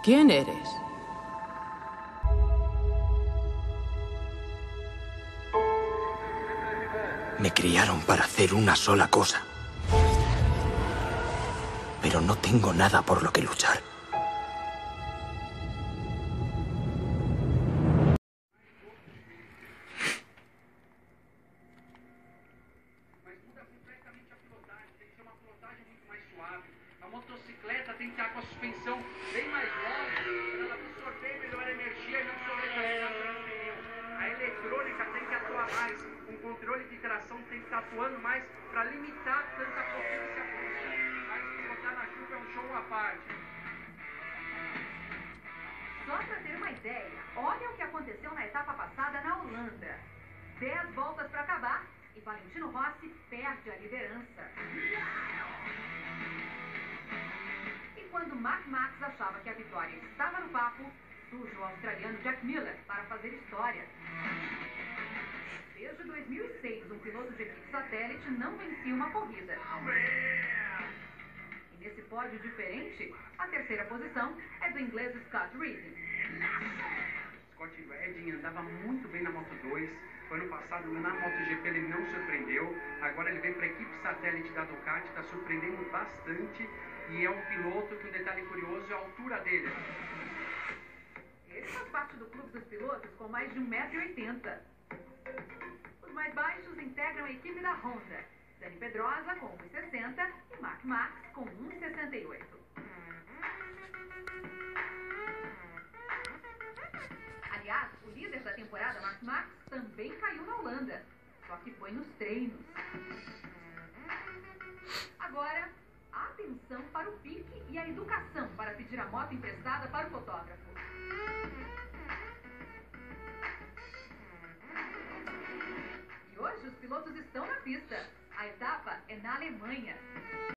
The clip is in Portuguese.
¿Quién eres? Me criaron para hacer una sola cosa. Pero no tengo nada por lo que luchar. A motocicleta tem que estar com a suspensão bem mais longa para ela absorver melhor a energia e não sobrecarregar o pneu. A eletrônica tem que atuar mais, o controle de tração tem que estar atuando mais para limitar tanta potência brusca. Mas pilotar na chuva é um show à parte. Só para ter uma ideia, olha o que aconteceu na etapa passada na Holanda. 10 voltas para acabar e Valentino Rossi perde a liderança. Quando Marc Marquez achava que a vitória estava no papo, surge o australiano Jack Miller para fazer história. Desde 2006, um piloto de equipe satélite não vencia uma corrida. E nesse pódio diferente, a terceira posição é do inglês Scott Redding. Scott Redding andava muito bem na Moto2. Ano passado, na MotoGP, ele não surpreendeu. Agora ele vem para a equipe satélite da Ducati, está surpreendendo bastante. E é um piloto que um detalhe curioso é a altura dele. Ele faz parte do clube dos pilotos com mais de 1,80 m. Os mais baixos integram a equipe da Honda. Dani Pedrosa com 1,60 m e Marc Marquez com 1,68 m. Aliás, o líder da temporada, Marc Marquez, também caiu na Holanda. Só que foi nos treinos. Agora, atenção para o pique e a educação para pedir a moto emprestada para o fotógrafo. E hoje os pilotos estão na pista. A etapa é na Alemanha.